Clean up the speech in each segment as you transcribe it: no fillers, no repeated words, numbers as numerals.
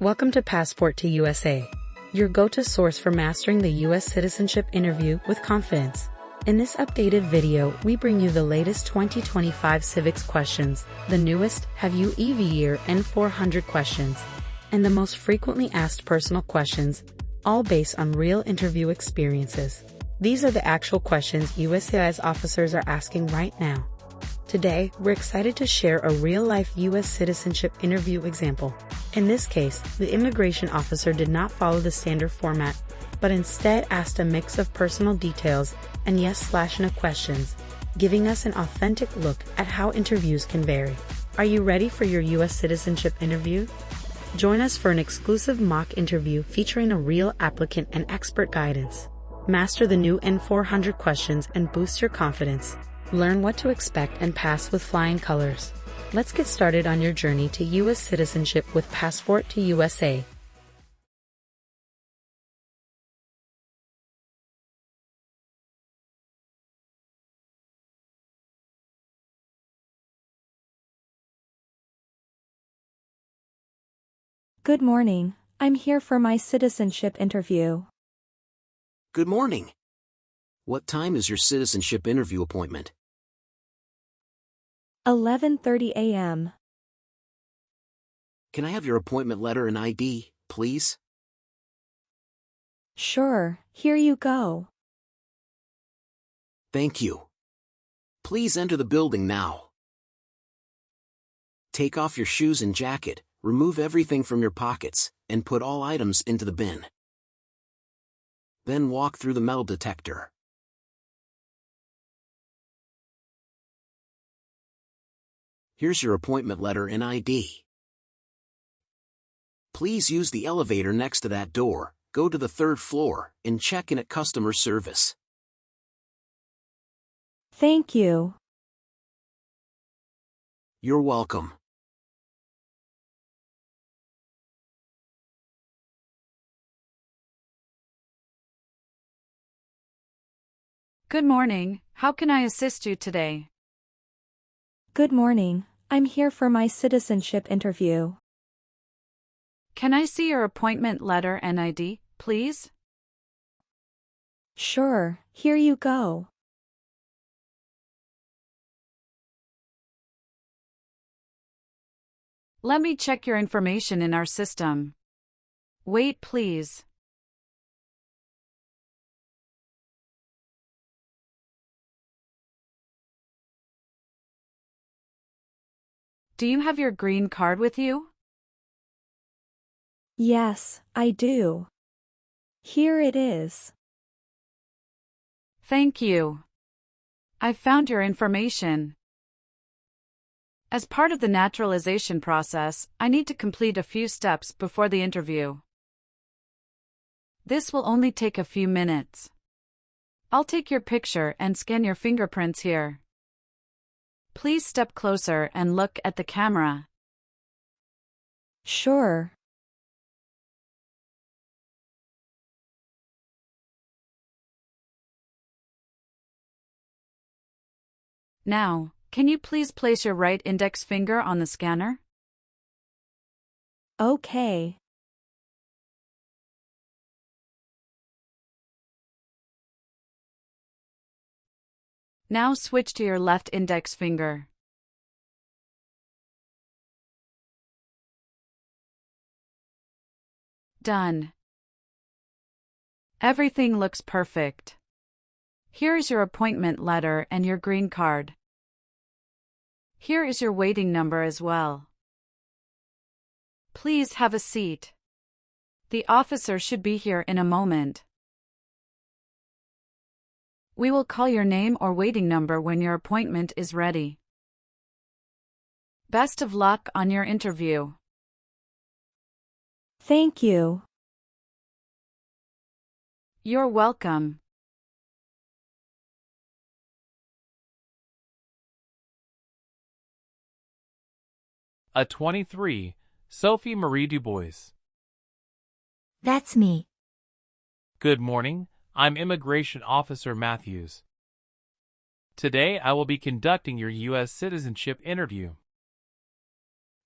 Welcome to Passport to USA, your go-to source for mastering the U.S. citizenship interview with confidence. In this updated video, we bring you the latest 2025 civics questions, the newest Have You EV Year N400 questions, and the most frequently asked personal questions, all based on real interview experiences. These are the actual questions USCIS officers are asking right now. Today, we're excited to share a real-life U.S. citizenship interview example. In this case, the immigration officer did not follow the standard format, but instead asked a mix of personal details and yes/no questions, giving us an authentic look at how interviews can vary. Are you ready for your U.S. citizenship interview? Join us for an exclusive mock interview featuring a real applicant and expert guidance. Master the new N400 questions and boost your confidence. Learn what to expect and pass with flying colors. Let's get started on your journey to U.S. citizenship with Passport to USA. Good morning. I'm here for my citizenship interview. Good morning. What time is your citizenship interview appointment? 11:30 a.m. Can I have your appointment letter and ID, please? Sure, here you go. Thank you. Please enter the building now. Take off your shoes and jacket, remove everything from your pockets, and put all items into the bin. Then walk through the metal detector. Here's your appointment letter and ID. Please use the elevator next to that door, go to the 3rd floor, and check in at customer service. Thank you. You're welcome. Good morning. How can I assist you today? Good morning. I'm here for my citizenship interview. Can I see your appointment letter and ID, please? Sure, here you go. Let me check your information in our system. Wait, please. Do you have your green card with you? Yes, I do. Here it is. Thank you. I found your information. As part of the naturalization process, I need to complete a few steps before the interview. This will only take a few minutes. I'll take your picture and scan your fingerprints here. Please step closer and look at the camera. Sure. Now, can you please place your right index finger on the scanner? Okay. Now switch to your left index finger. Done. Everything looks perfect. Here is your appointment letter and your green card. Here is your waiting number as well. Please have a seat. The officer should be here in a moment. We will call your name or waiting number when your appointment is ready. Best of luck on your interview. Thank you. You're welcome. A 23, Sophie Marie Dubois. That's me. Good morning, I'm Immigration Officer Matthews. Today I will be conducting your U.S. citizenship interview.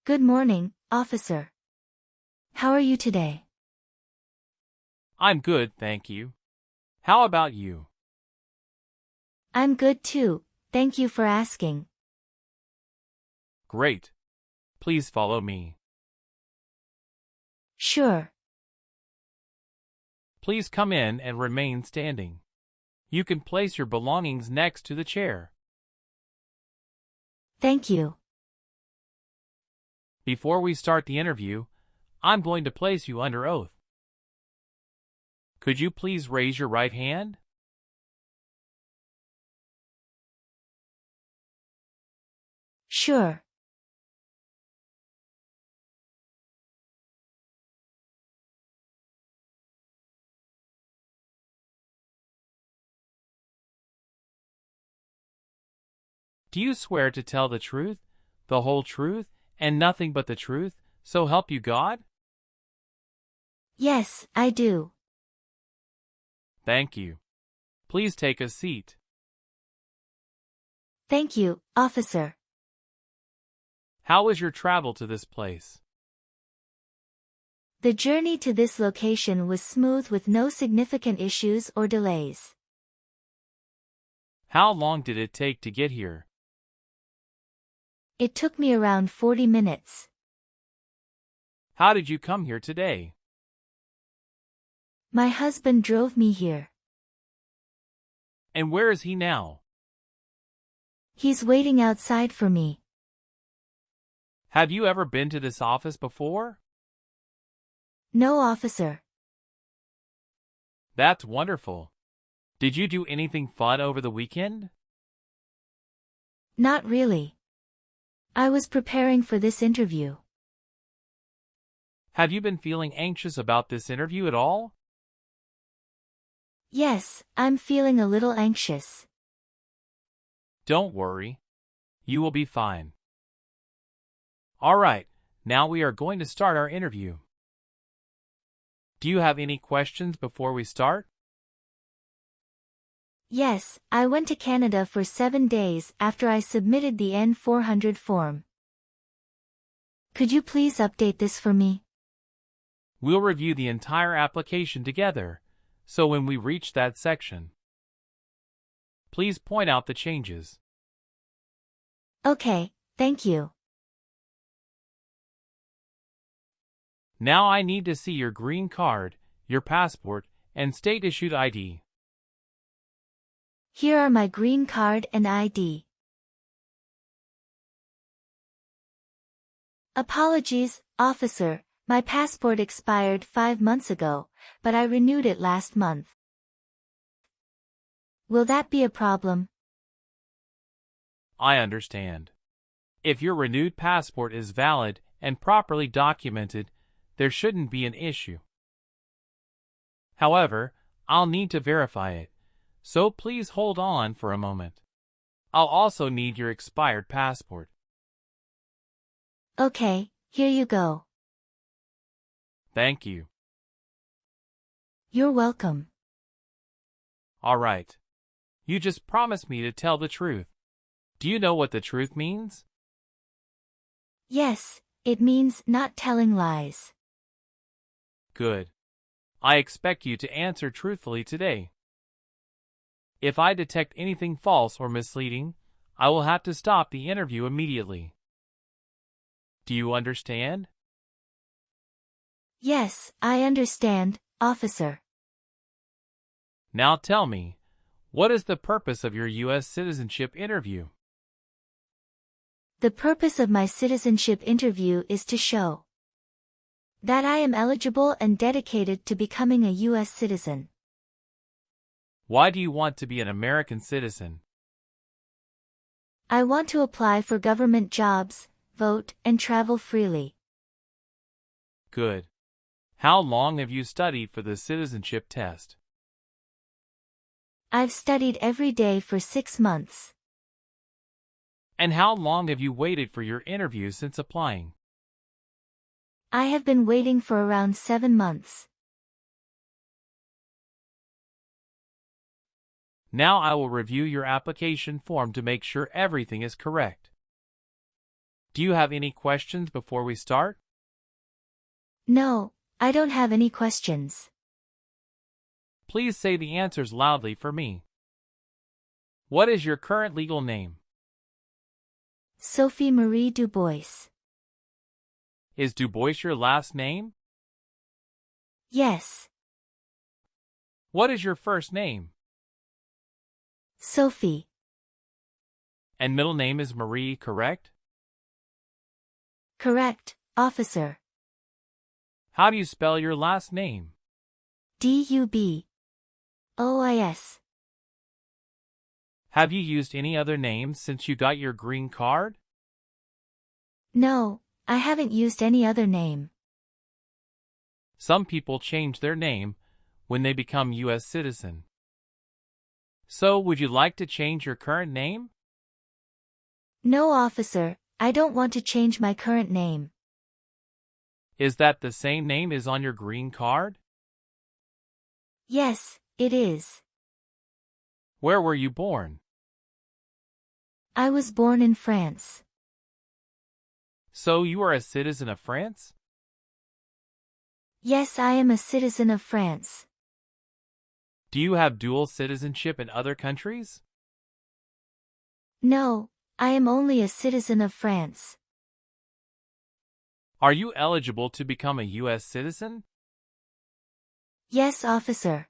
Good morning, officer. How are you today? I'm good, thank you. How about you? I'm good too, thank you for asking. Great. Please follow me. Sure. Please come in and remain standing. You can place your belongings next to the chair. Thank you. Before we start the interview, I'm going to place you under oath. Could you please raise your right hand? Sure. Do you swear to tell the truth, the whole truth, and nothing but the truth, so help you God? Yes, I do. Thank you. Please take a seat. Thank you, officer. How was your travel to this place? The journey to this location was smooth with no significant issues or delays. How long did it take to get here? It took me around 40 minutes. How did you come here today? My husband drove me here. And where is he now? He's waiting outside for me. Have you ever been to this office before? No, officer. That's wonderful. Did you do anything fun over the weekend? Not really. I was preparing for this interview. Have you been feeling anxious about this interview at all? Yes, I'm feeling a little anxious. Don't worry. You will be fine. All right, now we are going to start our interview. Do you have any questions before we start? Yes, I went to Canada for 7 days after I submitted the N400 form. Could you please update this for me? We'll review the entire application together, so when we reach that section, please point out the changes. Okay, thank you. Now I need to see your green card, your passport, and state-issued ID. Here are my green card and ID. Apologies, officer, my passport expired 5 months ago, but I renewed it last month. Will that be a problem? I understand. If your renewed passport is valid and properly documented, there shouldn't be an issue. However, I'll need to verify it, so please hold on for a moment. I'll also need your expired passport. Okay, here you go. Thank you. You're welcome. All right. You just promised me to tell the truth. Do you know what the truth means? Yes, it means not telling lies. Good. I expect you to answer truthfully today. If I detect anything false or misleading, I will have to stop the interview immediately. Do you understand? Yes, I understand, officer. Now tell me, what is the purpose of your U.S. citizenship interview? The purpose of my citizenship interview is to show that I am eligible and dedicated to becoming a U.S. citizen. Why do you want to be an American citizen? I want to apply for government jobs, vote, and travel freely. Good. How long have you studied for the citizenship test? I've studied every day for 6 months. And how long have you waited for your interview since applying? I have been waiting for around 7 months. Now I will review your application form to make sure everything is correct. Do you have any questions before we start? No, I don't have any questions. Please say the answers loudly for me. What is your current legal name? Sophie Marie Dubois. Is Dubois your last name? Yes. What is your first name? Sophie. And middle name is Marie, correct? Correct, officer. How do you spell your last name? Dubois. Have you used any other names since you got your green card? No, I haven't used any other name. Some people change their name when they become U.S. citizen. So, would you like to change your current name? No, officer, I don't want to change my current name. Is that the same name as on your green card? Yes, it is. Where were you born? I was born in France. So you are a citizen of France? Yes, I am a citizen of France. Do you have dual citizenship in other countries? No, I am only a citizen of France. Are you eligible to become a U.S. citizen? Yes, officer.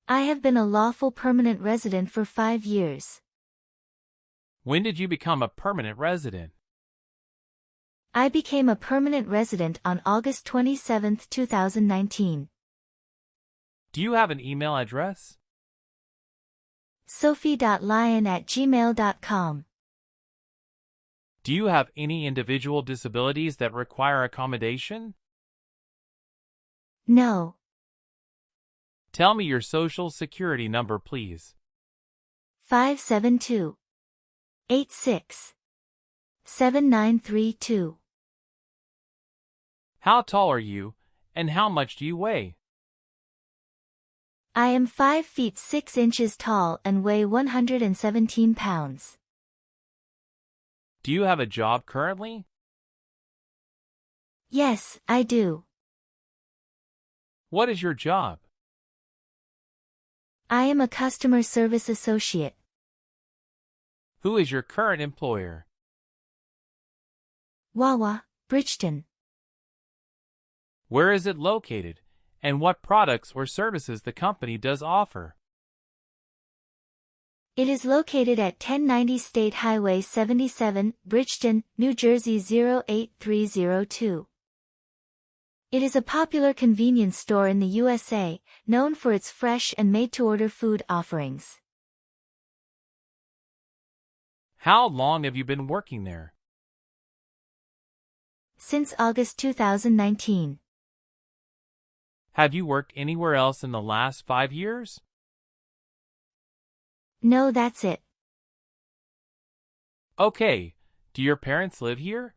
I have been a lawful permanent resident for 5 years. When did you become a permanent resident? I became a permanent resident on August 27, 2019. Do you have an email address? sophie.lion@gmail.com. Do you have any individual disabilities that require accommodation? No. Tell me your social security number, please. 572-86-7932. How tall are you, and how much do you weigh? I am 5 feet 6 inches tall and weigh 117 pounds. Do you have a job currently? Yes, I do. What is your job? I am a customer service associate. Who is your current employer? Wawa, Bridgeton. Where is it located, and what products or services the company does offer? It is located at 1090 State Highway 77, Bridgeton, New Jersey 08302. It is a popular convenience store in the USA, known for its fresh and made-to-order food offerings. How long have you been working there? Since August 2019. Have you worked anywhere else in the last 5 years? No, that's it. Okay, do your parents live here?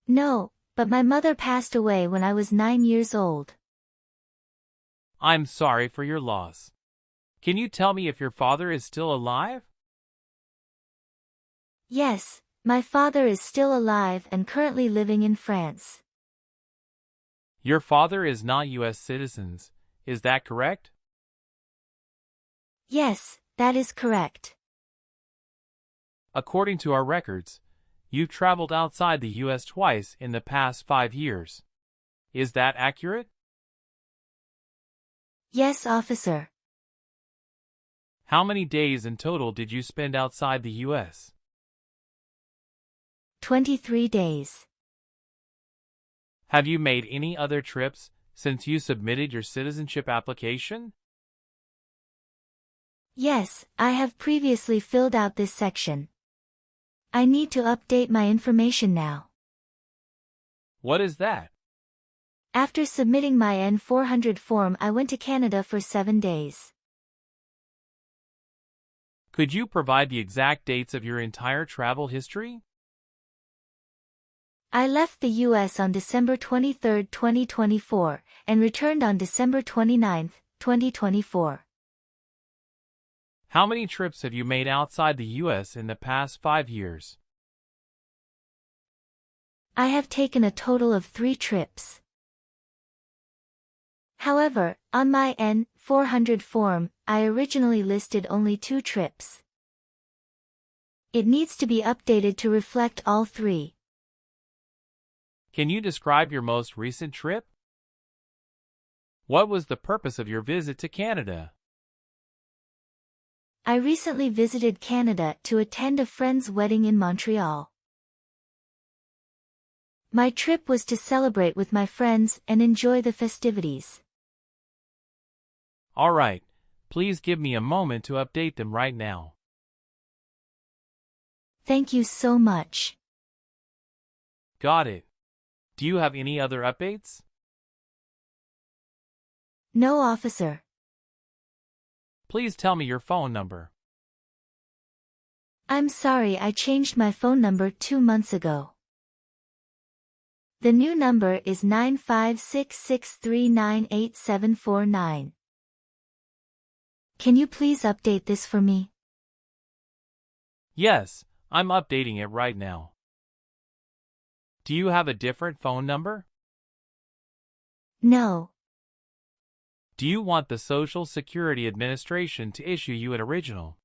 No, but my mother passed away when I was 9 years old. I'm sorry for your loss. Can you tell me if your father is still alive? Yes, my father is still alive and currently living in France. Your father is not U.S. citizens, is that correct? Yes, that is correct. According to our records, you've traveled outside the U.S. twice in the past 5 years. Is that accurate? Yes, officer. How many days in total did you spend outside the U.S.? 23 days. Have you made any other trips since you submitted your citizenship application? Yes, I have previously filled out this section. I need to update my information now. What is that? After submitting my N400 form, I went to Canada for 7 days. Could you provide the exact dates of your entire travel history? I left the U.S. on December 23, 2024, and returned on December 29, 2024. How many trips have you made outside the U.S. in the past 5 years? I have taken a total of 3 trips. However, on my N400 form, I originally listed only 2 trips. It needs to be updated to reflect all 3. Can you describe your most recent trip? What was the purpose of your visit to Canada? I recently visited Canada to attend a friend's wedding in Montreal. My trip was to celebrate with my friends and enjoy the festivities. All right, please give me a moment to update them right now. Thank you so much. Got it. Do you have any other updates? No, officer. Please tell me your phone number. I'm sorry, I changed my phone number 2 months ago. The new number is 95663988749. Can you please update this for me? Yes, I'm updating it right now. Do you have a different phone number? No. Do you want the Social Security Administration to issue you an original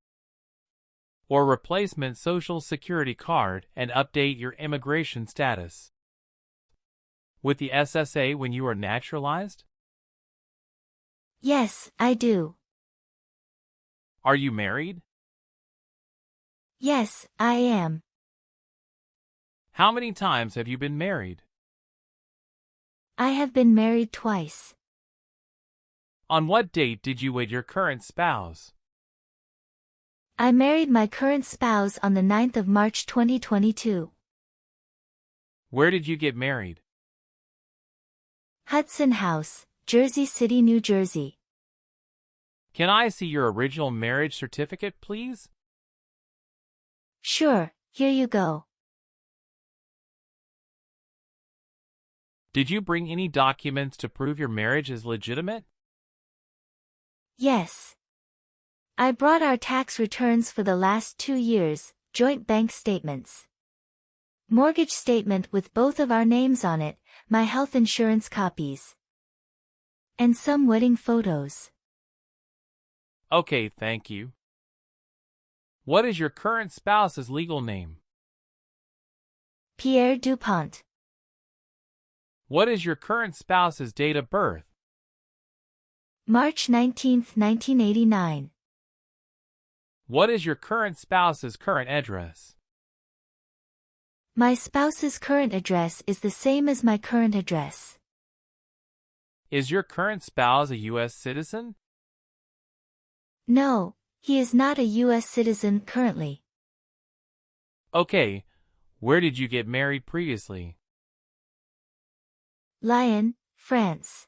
or replacement Social Security card and update your immigration status with the SSA when you are naturalized? Yes, I do. Are you married? Yes, I am. How many times have you been married? I have been married twice. On what date did you wed your current spouse? I married my current spouse on the 9th of March 2022. Where did you get married? Hudson House, Jersey City, New Jersey. Can I see your original marriage certificate, please? Sure, here you go. Did you bring any documents to prove your marriage is legitimate? Yes. I brought our tax returns for the last 2 years, joint bank statements, mortgage statement with both of our names on it, my health insurance copies, and some wedding photos. Okay, thank you. What is your current spouse's legal name? Pierre Dupont. What is your current spouse's date of birth? March 19, 1989. What is your current spouse's current address? My spouse's current address is the same as my current address. Is your current spouse a U.S. citizen? No, he is not a U.S. citizen currently. Okay, where did you get married previously? Lyon, France.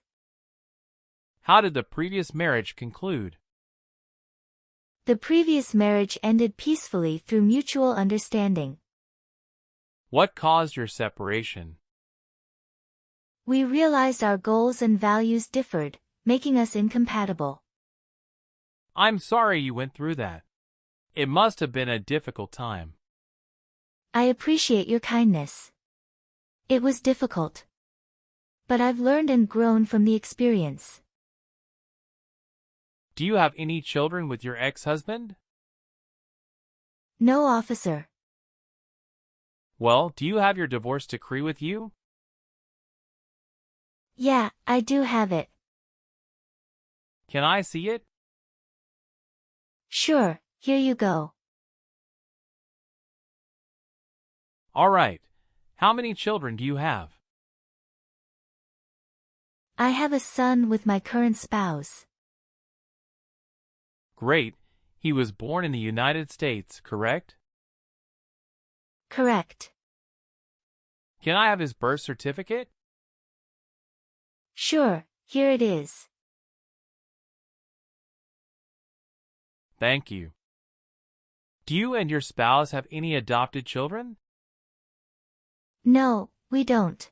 How did the previous marriage conclude? The previous marriage ended peacefully through mutual understanding. What caused your separation? We realized our goals and values differed, making us incompatible. I'm sorry you went through that. It must have been a difficult time. I appreciate your kindness. It was difficult. But I've learned and grown from the experience. Do you have any children with your ex-husband? No, officer. Well, do you have your divorce decree with you? Yeah, I do have it. Can I see it? Sure, here you go. All right. How many children do you have? I have a son with my current spouse. Great. He was born in the United States, correct? Correct. Can I have his birth certificate? Sure, here it is. Thank you. Do you and your spouse have any adopted children? No, we don't.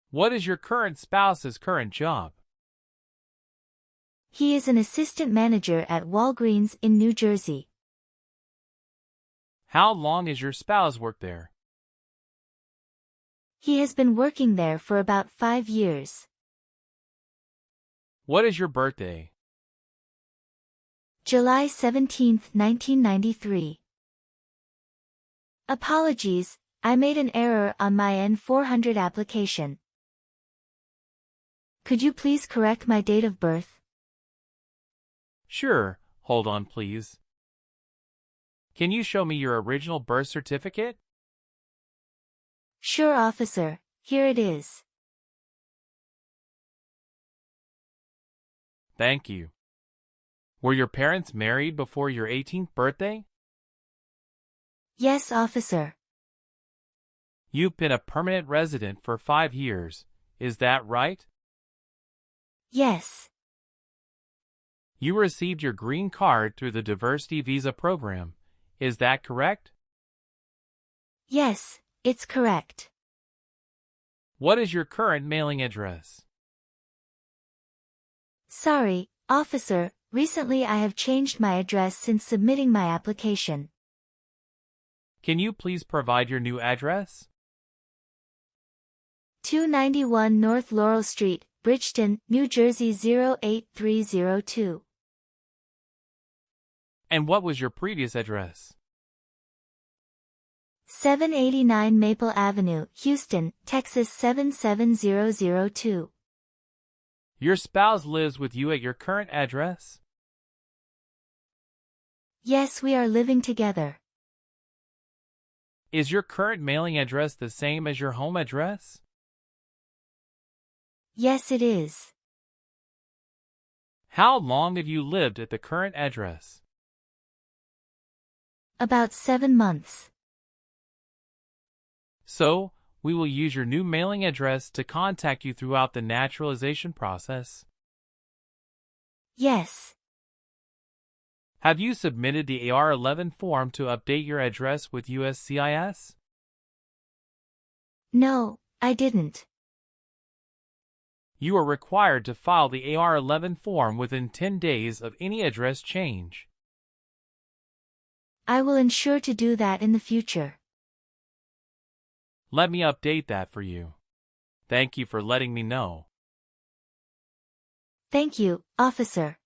What is your current spouse's current job? He is an assistant manager at Walgreens in New Jersey. How long has your spouse worked there? He has been working there for about 5 years. What is your birthday? July 17, 1993. Apologies, I made an error on my N400 application. Could you please correct my date of birth? Sure, hold on please. Can you show me your original birth certificate? Sure, officer, here it is. Thank you. Were your parents married before your 18th birthday? Yes, officer. You've been a permanent resident for 5 years, is that right? Yes. You received your green card through the diversity visa program, is that correct? Yes, it's correct. What is your current mailing address? Sorry, officer, recently I have changed my address since submitting my application. Can you please provide your new address? 291 North Laurel Street, Bridgeton, New Jersey 08302. And what was your previous address? 789 Maple Avenue, Houston, Texas 77002. Your spouse lives with you at your current address? Yes, we are living together. Is your current mailing address the same as your home address? Yes, it is. How long have you lived at the current address? About 7 months. So, we will use your new mailing address to contact you throughout the naturalization process. Yes. Have you submitted the AR-11 form to update your address with USCIS? No, I didn't. You are required to file the AR-11 form within 10 days of any address change. I will ensure to do that in the future. Let me update that for you. Thank you for letting me know. Thank you, officer.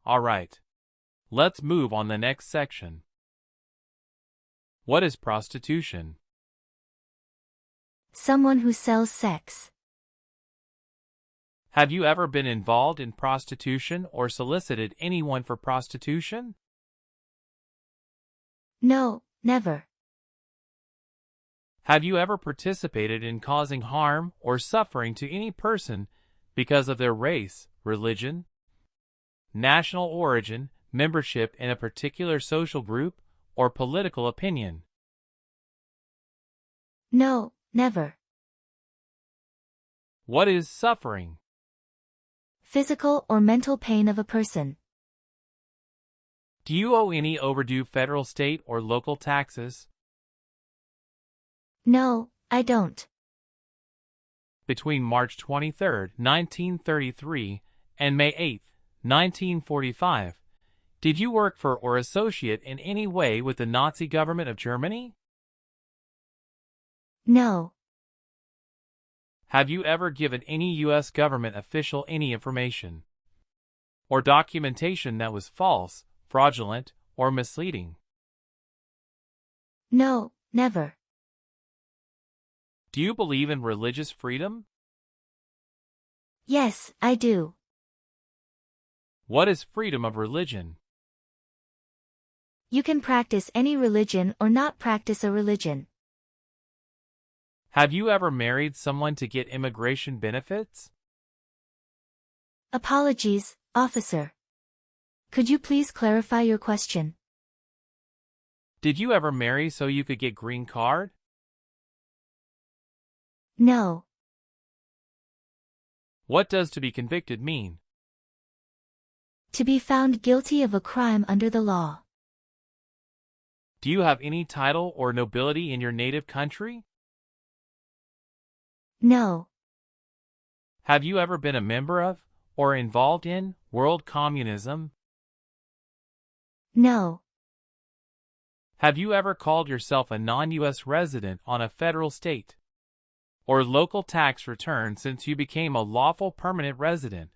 All right. Let's move on the next section. What is prostitution? Someone who sells sex. Have you ever been involved in prostitution or solicited anyone for prostitution? No, never. Have you ever participated in causing harm or suffering to any person because of their race, religion, national origin, membership in a particular social group, or political opinion? No, never. What is suffering? Physical or mental pain of a person. Do you owe any overdue federal, state, or local taxes? No, I don't. Between March 23, 1933, and May 8, 1945, did you work for or associate in any way with the Nazi government of Germany? No. Have you ever given any U.S. government official any information or documentation that was false, fraudulent, or misleading? No, never. Do you believe in religious freedom? Yes, I do. What is freedom of religion? You can practice any religion or not practice a religion. Have you ever married someone to get immigration benefits? Apologies, officer. Could you please clarify your question? Did you ever marry so you could get green card? No. What does to be convicted mean? To be found guilty of a crime under the law. Do you have any title or nobility in your native country? No. Have you ever been a member of, or involved in, world communism? No. Have you ever called yourself a non-U.S. resident on a federal, state, or local tax return since you became a lawful permanent resident?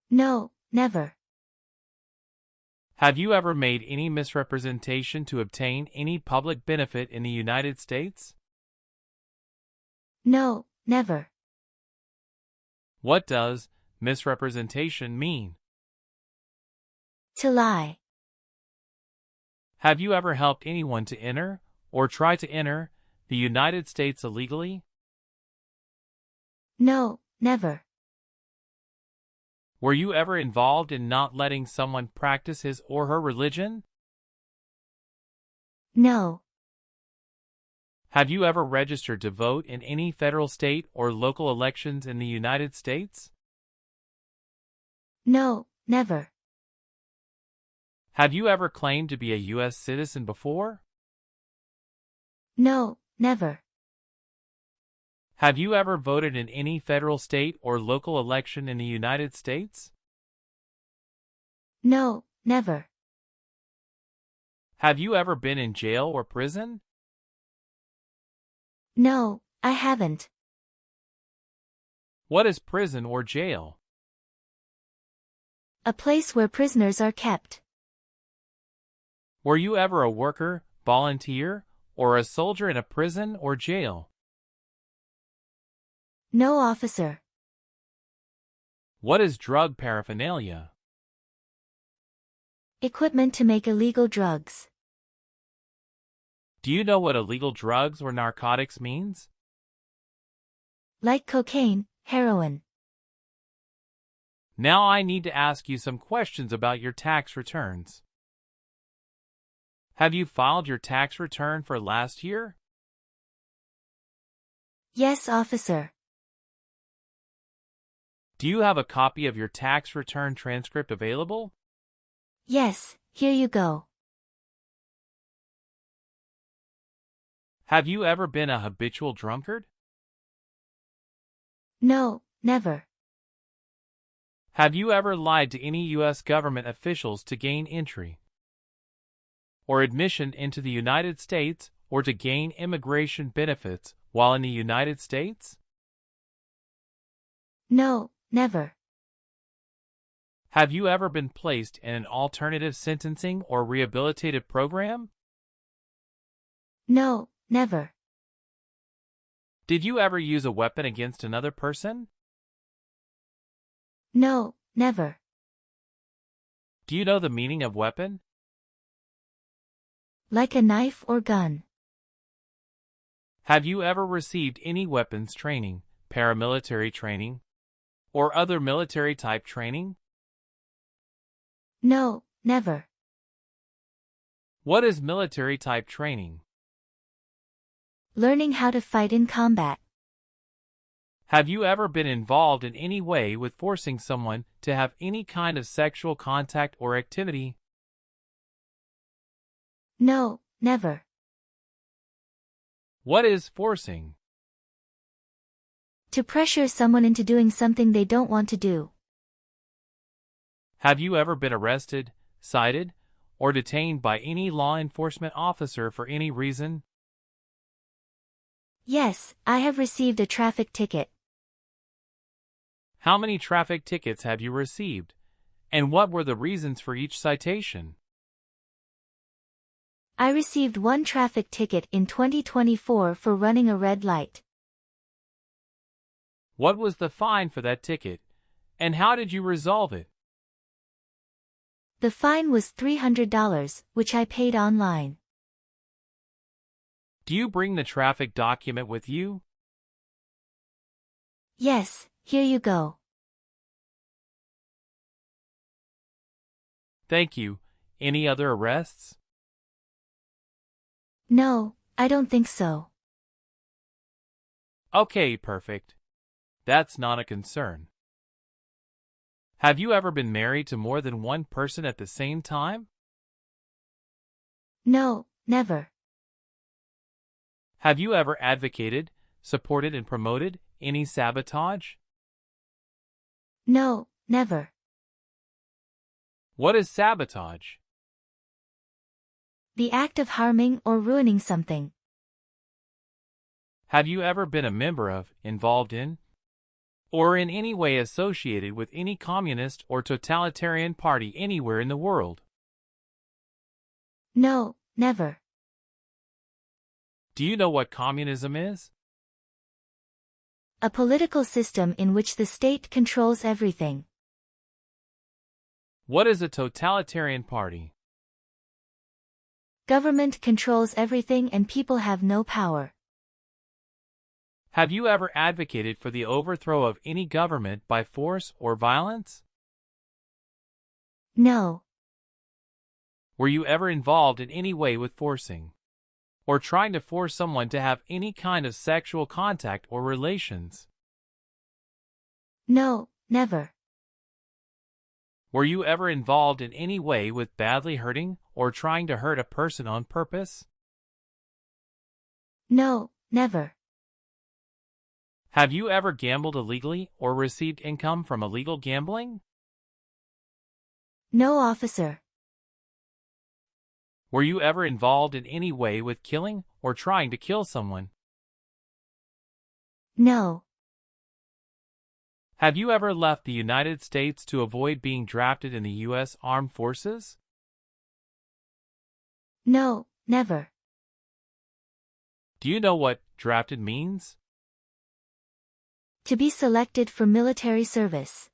No, never. Have you ever made any misrepresentation to obtain any public benefit in the United States? No, never. What does misrepresentation mean? To lie. Have you ever helped anyone to enter, or try to enter, the United States illegally? No, never. Were you ever involved in not letting someone practice his or her religion? No. Have you ever registered to vote in any federal, state, or local elections in the United States? No, never. Have you ever claimed to be a U.S. citizen before? No, never. Have you ever voted in any federal, state, or local election in the United States? No, never. Have you ever been in jail or prison? No, I haven't. What is prison or jail? A place where prisoners are kept. Were you ever a worker, volunteer, or a soldier in a prison or jail? No, officer. What is drug paraphernalia? Equipment to make illegal drugs. Do you know what illegal drugs or narcotics means? Like cocaine, heroin. Now I need to ask you some questions about your tax returns. Have you filed your tax return for last year? Yes, officer. Do you have a copy of your tax return transcript available? Yes, here you go. Have you ever been a habitual drunkard? No, never. Have you ever lied to any U.S. government officials to gain entry or admission into the United States or to gain immigration benefits while in the United States? No, never. Have you ever been placed in an alternative sentencing or rehabilitative program? No, never. Did you ever use a weapon against another person? No, never. Do you know the meaning of weapon? Like a knife or gun. Have you ever received any weapons training, paramilitary training, or other military-type training? No, never. What is military-type training? Learning how to fight in combat. Have you ever been involved in any way with forcing someone to have any kind of sexual contact or activity? No, never. What is forcing? To pressure someone into doing something they don't want to do. Have you ever been arrested, cited, or detained by any law enforcement officer for any reason? Yes, I have received a traffic ticket. How many traffic tickets have you received? And what were the reasons for each citation? I received one traffic ticket in 2024 for running a red light. What was the fine for that ticket? And how did you resolve it? The fine was $300, which I paid online. Do you bring the traffic document with you? Yes, here you go. Thank you. Any other arrests? No, I don't think so. Okay, perfect. That's not a concern. Have you ever been married to more than one person at the same time? No, never. Have you ever advocated, supported, and promoted any sabotage? No, never. What is sabotage? The act of harming or ruining something. Have you ever been a member of, involved in, or in any way associated with any communist or totalitarian party anywhere in the world? No, never. Do you know what communism is? A political system in which the state controls everything. What is a totalitarian party? Government controls everything and people have no power. Have you ever advocated for the overthrow of any government by force or violence? No. Were you ever involved in any way with forcing, or trying to force someone to have any kind of sexual contact or relations? No, never. Were you ever involved in any way with badly hurting or trying to hurt a person on purpose? No, never. Have you ever gambled illegally or received income from illegal gambling? No, officer. Were you ever involved in any way with killing or trying to kill someone? No. Have you ever left the United States to avoid being drafted in the U.S. Armed Forces? No, never. Do you know what drafted means? To be selected for military service.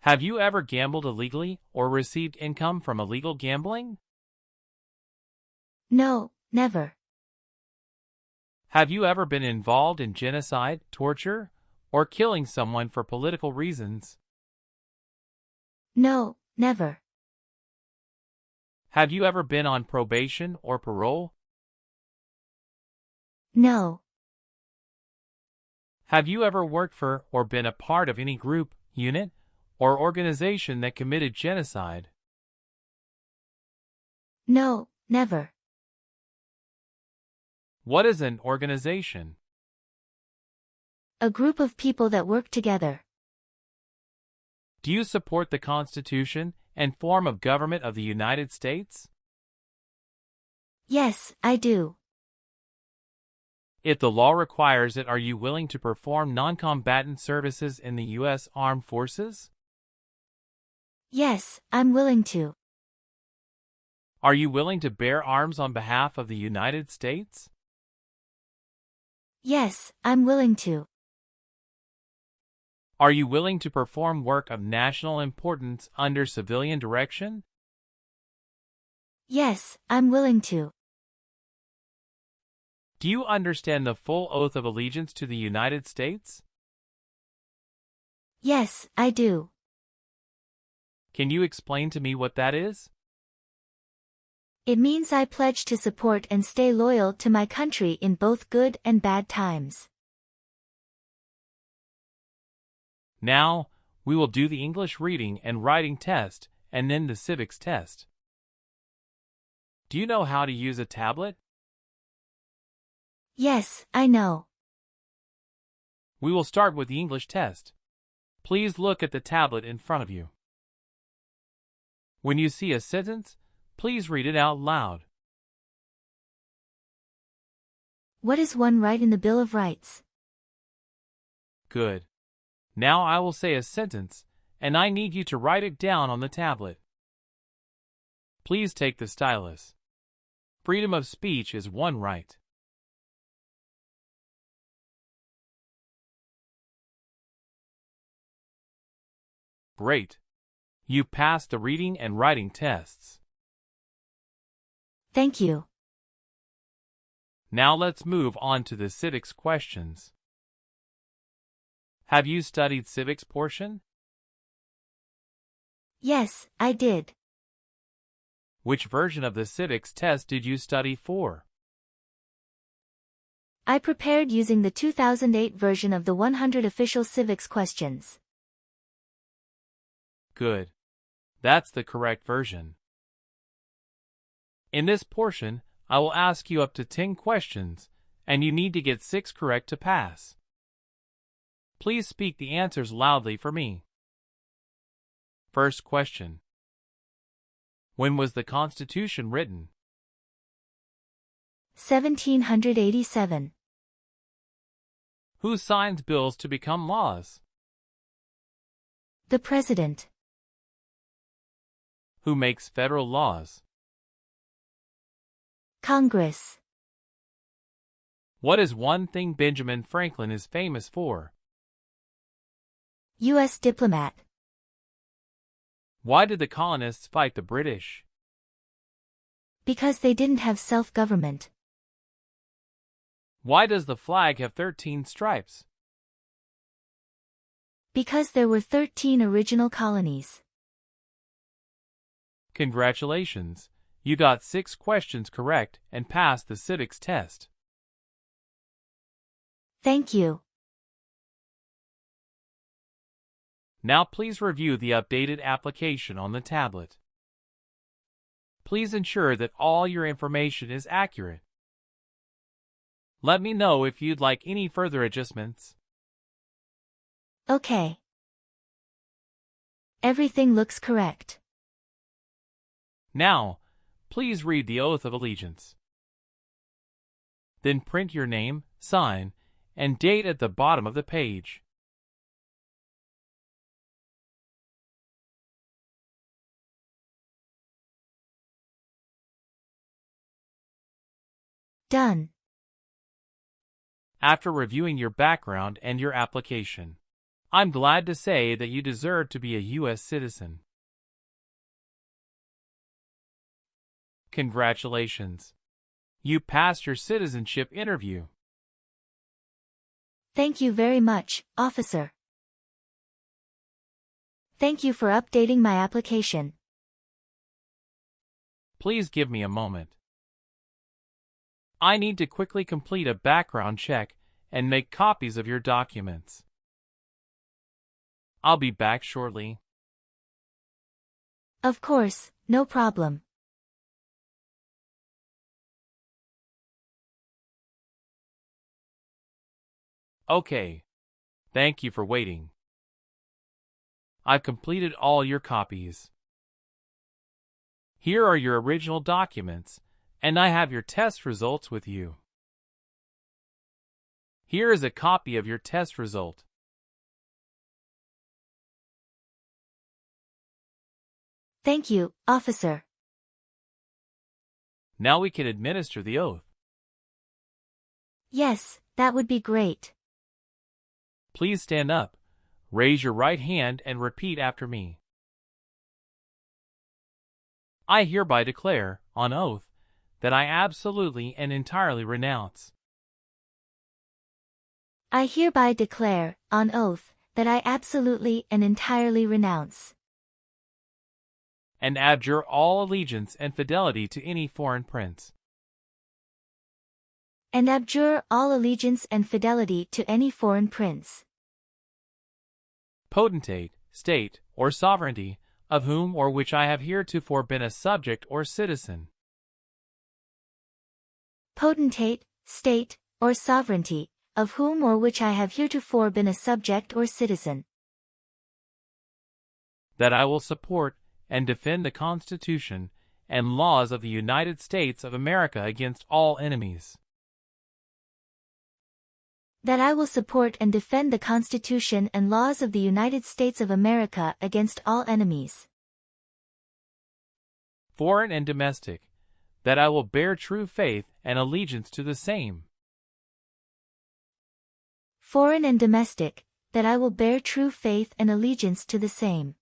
Have you ever gambled illegally or received income from illegal gambling? No, never. Have you ever been involved in genocide, torture, or killing someone for political reasons? No, never. Have you ever been on probation or parole? No. Have you ever worked for or been a part of any group, unit, or organization that committed genocide? No, never. What is an organization? A group of people that work together. Do you support the Constitution and form of government of the United States? Yes, I do. If the law requires it, are you willing to perform non-combatant services in the U.S. Armed Forces? Yes, I'm willing to. Are you willing to bear arms on behalf of the United States? Yes, I'm willing to. Are you willing to perform work of national importance under civilian direction? Yes, I'm willing to. Do you understand the full oath of allegiance to the United States? Yes, I do. Can you explain to me what that is? It means I pledge to support and stay loyal to my country in both good and bad times. Now, we will do the English reading and writing test and then the civics test. Do you know how to use a tablet? Yes, I know. We will start with the English test. Please look at the tablet in front of you. When you see a sentence, please read it out loud. What is one right in the Bill of Rights? Good. Now I will say a sentence, and I need you to write it down on the tablet. Please take the stylus. Freedom of speech is one right. Great. You passed the reading and writing tests. Thank you. Now let's move on to the civics questions. Have you studied civics portion? Yes, I did. Which version of the civics test did you study for? I prepared using the 2008 version of the 100 official civics questions. Good. That's the correct version. In this portion, I will ask you up to 10 questions, and you need to get 6 correct to pass. Please speak the answers loudly for me. First question. When was the Constitution written? 1787. Who signs bills to become laws? The President. Who makes federal laws? Congress. What is one thing Benjamin Franklin is famous for? U.S. diplomat. Why did the colonists fight the British? Because they didn't have self-government. Why does the flag have 13 stripes? Because there were 13 original colonies. Congratulations! You got 6 questions correct and passed the civics test. Thank you. Now please review the updated application on the tablet. Please ensure that all your information is accurate. Let me know if you'd like any further adjustments. Okay. Everything looks correct. Now, please read the Oath of Allegiance. Then print your name, sign, and date at the bottom of the page. Done. After reviewing your background and your application, I'm glad to say that you deserve to be a U.S. citizen. Congratulations! You passed your citizenship interview. Thank you very much, officer. Thank you for updating my application. Please give me a moment. I need to quickly complete a background check and make copies of your documents. I'll be back shortly. Of course, no problem. Okay. Thank you for waiting. I've completed all your copies. Here are your original documents, and I have your test results with you. Here is a copy of your test result. Thank you, officer. Now we can administer the oath. Yes, that would be great. Please stand up, raise your right hand and repeat after me. I hereby declare, on oath, that I absolutely and entirely renounce. I hereby declare, on oath, that I absolutely and entirely renounce and abjure all allegiance and fidelity to any foreign prince. And abjure all allegiance and fidelity to any foreign prince. Potentate, state, or sovereignty, of whom or which I have heretofore been a subject or citizen. Potentate, state, or sovereignty, of whom or which I have heretofore been a subject or citizen. That I will support and defend the Constitution and laws of the United States of America against all enemies. That I will support and defend the Constitution and laws of the United States of America against all enemies, foreign and domestic. That I will bear true faith and allegiance to the same. Foreign and domestic. That I will bear true faith and allegiance to the same.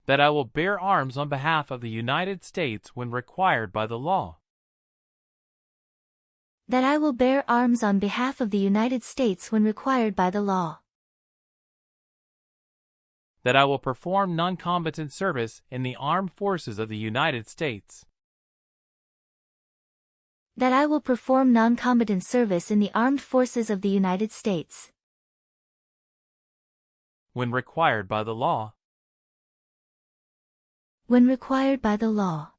That I will bear arms on behalf of the United States when required by the law. That I will bear arms on behalf of the United States when required by the law. That I will perform non-combatant service in the armed forces of the United States. That I will perform non-combatant service in the armed forces of the United States when required by the law. When required by the law.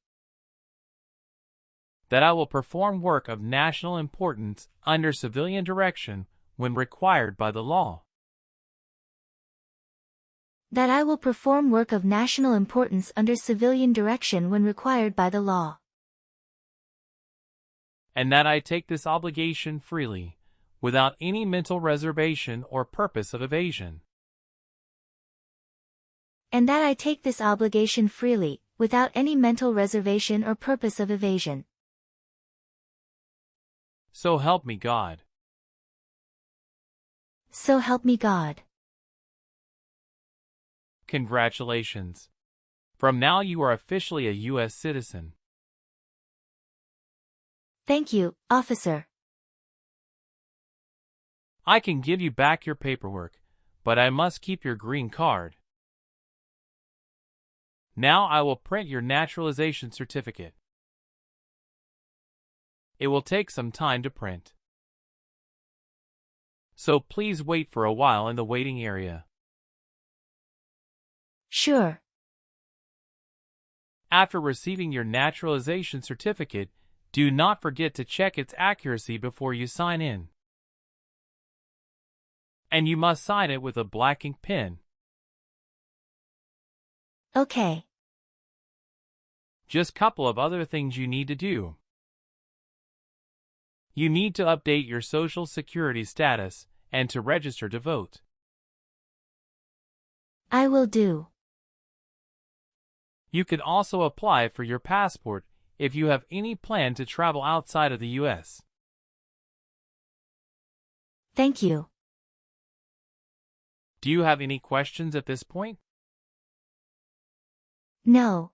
That I will perform work of national importance under civilian direction when required by the law. That I will perform work of national importance under civilian direction when required by the law. And that I take this obligation freely, without any mental reservation or purpose of evasion. And that I take this obligation freely, without any mental reservation or purpose of evasion. So help me God. So help me God. Congratulations. From now you are officially a U.S. citizen. Thank you, officer. I can give you back your paperwork, but I must keep your green card. Now I will print your naturalization certificate. It will take some time to print. So please wait for a while in the waiting area. Sure. After receiving your naturalization certificate, do not forget to check its accuracy before you sign in. And you must sign it with a black ink pen. Okay. Just couple of other things you need to do. You need to update your Social Security status and to register to vote. I will do. You can also apply for your passport if you have any plan to travel outside of the U.S. Thank you. Do you have any questions at this point? No.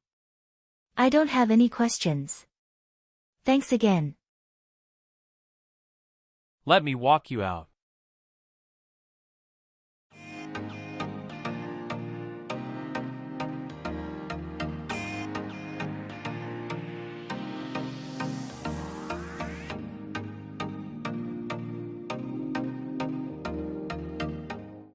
I don't have any questions. Thanks again. Let me walk you out.